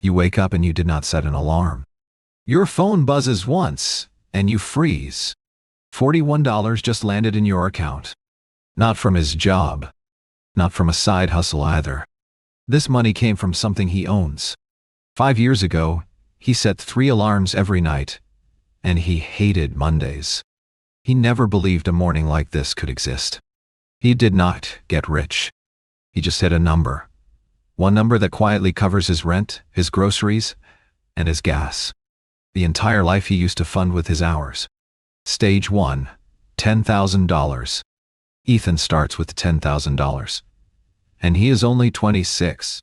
You wake up and you did not set an alarm. Your phone buzzes once, and you freeze. $41 just landed in your account. Not from his job. Not from a side hustle either. This money came from something he owns. 5 years ago, he set 3 alarms every night, and he hated Mondays. He never believed a morning like this could exist. He did not get rich. He just hit a number. One number that quietly covers his rent, his groceries, and his gas. The entire life he used to fund with his hours. Stage 1, $10,000. Ethan starts with $10,000. And he is only 26.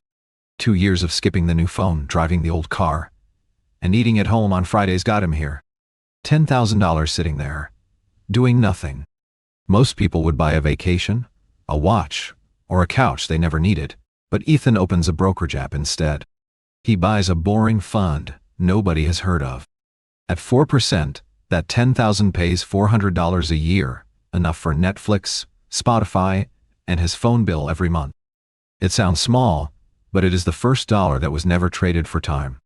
2 years of skipping the new phone, driving the old car, and eating at home on Fridays got him here. $10,000 sitting there, doing nothing. Most people would buy a vacation, a watch, or a couch they never needed, but Ethan opens a brokerage app instead. He buys a boring fund nobody has heard of. At 4%, that $10,000 pays $400 a year, enough for Netflix, Spotify, and his phone bill every month. It sounds small, but it is the first dollar that was never traded for time.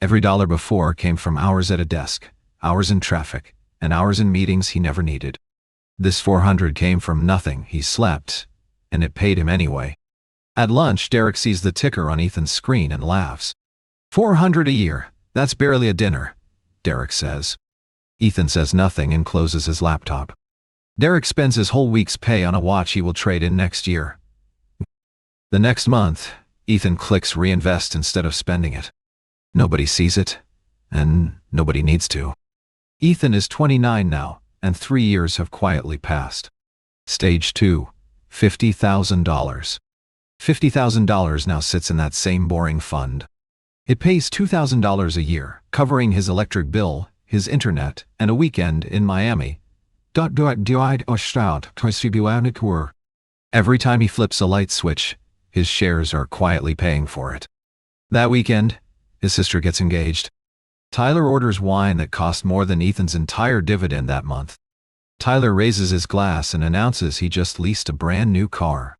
Every dollar before came from hours at a desk, hours in traffic, and hours in meetings he never needed. This $400 came from nothing. He slept, and it paid him anyway. At lunch, Derek sees the ticker on Ethan's screen and laughs. $400 a year, that's barely a dinner, Derek says. Ethan says nothing and closes his laptop. Derek spends his whole week's pay on a watch he will trade in next year. The next month, Ethan clicks reinvest instead of spending it. Nobody sees it, and nobody needs to. Ethan is 29 now, and 3 years have quietly passed. Stage 2, $50,000. $50,000 now sits in that same boring fund. It pays $2,000 a year, covering his electric bill, his internet, and a weekend in Miami. Every time he flips a light switch, his shares are quietly paying for it. That weekend, his sister gets engaged. Tyler orders wine that cost more than Ethan's entire dividend that month. Tyler raises his glass and announces he just leased a brand new car.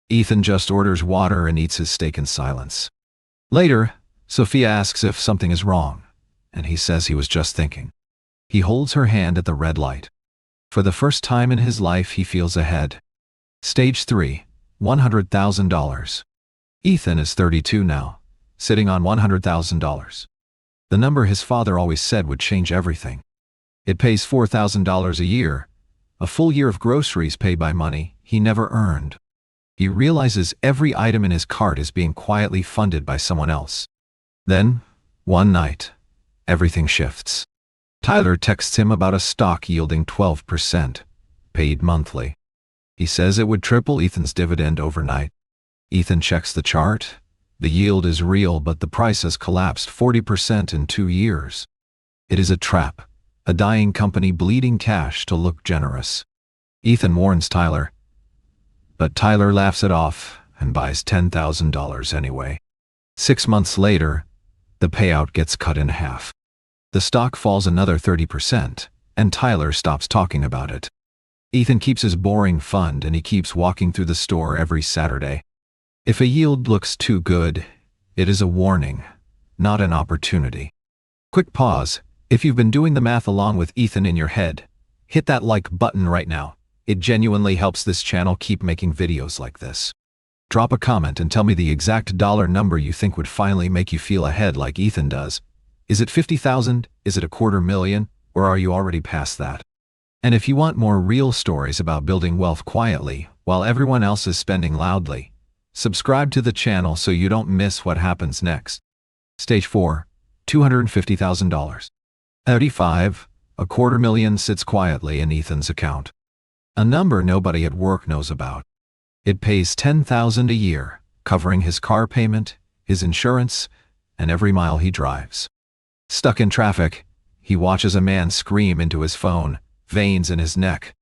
Ethan just orders water and eats his steak in silence. Later, Sophia asks if something is wrong, and he says he was just thinking. He holds her hand at the red light. For the first time in his life, he feels ahead. Stage 3, $100,000. Ethan is 32 now, sitting on $100,000. The number his father always said would change everything. It pays $4,000 a year, a full year of groceries paid by money he never earned. He realizes every item in his cart is being quietly funded by someone else. Then, one night, everything shifts. Tyler texts him about a stock yielding 12%, paid monthly. He says it would triple Ethan's dividend overnight. Ethan checks the chart. The yield is real, but the price has collapsed 40% in 2 years. It is a trap, a dying company bleeding cash to look generous. Ethan warns Tyler, but Tyler laughs it off and buys $10,000 anyway. 6 months later, the payout gets cut in half. The stock falls another 30%, and Tyler stops talking about it. Ethan keeps his boring fund, and he keeps walking through the store every Saturday. If a yield looks too good, it is a warning, not an opportunity. Quick pause. If you've been doing the math along with Ethan in your head, hit that like button right now. It genuinely helps this channel keep making videos like this. Drop a comment and tell me the exact dollar number you think would finally make you feel ahead like Ethan does. Is it 50,000? Is it $250,000? Or are you already past that? And if you want more real stories about building wealth quietly while everyone else is spending loudly, subscribe to the channel so you don't miss what happens next. Stage 4, $250,000. 35, $250,000 sits quietly in Ethan's account. A number nobody at work knows about. It pays $10,000 a year, covering his car payment, his insurance, and every mile he drives. Stuck in traffic, he watches a man scream into his phone, veins in his neck.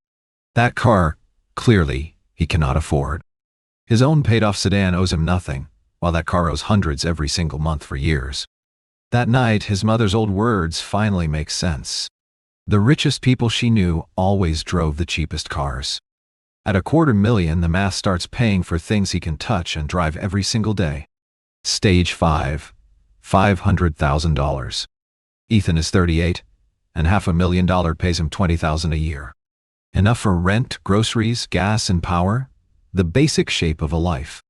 That car, clearly, he cannot afford. His own paid-off sedan owes him nothing, while that car owes hundreds every single month for years. That night, his mother's old words finally make sense. The richest people she knew always drove the cheapest cars. At $250,000, the math starts paying for things he can touch and drive every single day. Stage 5, $500,000. Ethan is 38, and $500,000 pays him $20,000 a year. Enough for rent, groceries, gas, and power, the basic shape of a life.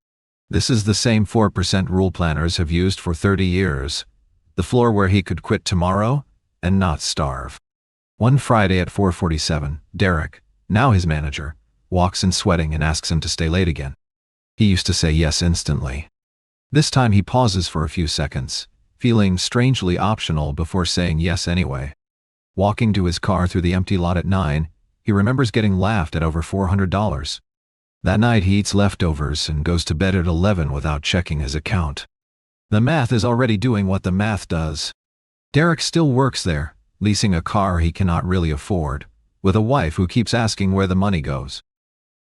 This is the same 4% rule planners have used for 30 years, the floor where he could quit tomorrow and not starve. One Friday at 4:47, Derek, now his manager, walks in sweating and asks him to stay late again. He used to say yes instantly. This time he pauses for a few seconds, feeling strangely optional before saying yes anyway. Walking to his car through the empty lot at 9, he remembers getting laughed at over $400. That night he eats leftovers and goes to bed at 11 without checking his account. The math is already doing what the math does. Derek still works there, leasing a car he cannot really afford, with a wife who keeps asking where the money goes.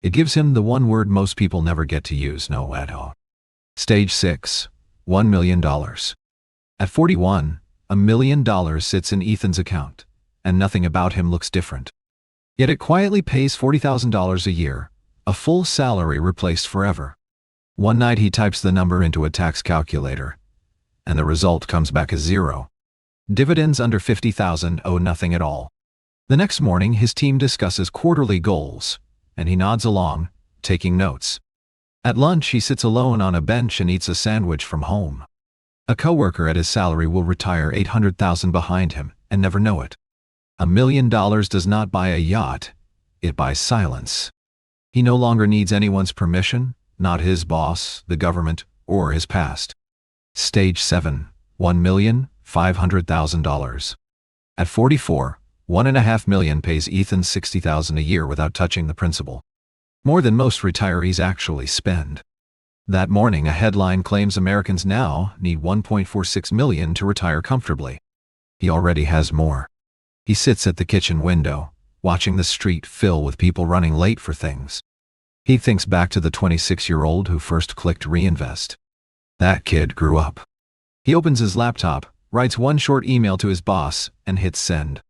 It gives him the one word most people never get to use, no at all. Stage 6, $1 million. At 41, $1 million sits in Ethan's account, and nothing about him looks different. Yet it quietly pays $40,000 a year, a full salary replaced forever. One night he types the number into a tax calculator, and the result comes back as zero. Dividends under $50,000 owe nothing at all. The next morning his team discusses quarterly goals, and he nods along, taking notes. At lunch he sits alone on a bench and eats a sandwich from home. A coworker at his salary will retire $800,000 behind him and never know it. $1 million does not buy a yacht, it buys silence. He no longer needs anyone's permission, not his boss, the government, or his past. Stage 7, $1,500,000. At 44, $1.5 million pays Ethan $60,000 a year without touching the principal. More than most retirees actually spend. That morning a headline claims Americans now need $1.46 million to retire comfortably. He already has more. He sits at the kitchen window, watching the street fill with people running late for things. He thinks back to the 26-year-old who first clicked reinvest. That kid grew up. He opens his laptop, writes one short email to his boss, and hits send.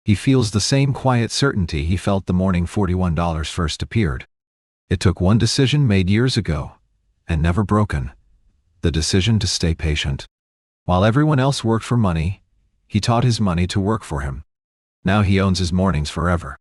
He feels the same quiet certainty he felt the morning $41 first appeared. It took one decision made years ago, and never broken. The decision to stay patient. While everyone else worked for money, he taught his money to work for him. Now he owns his mornings forever.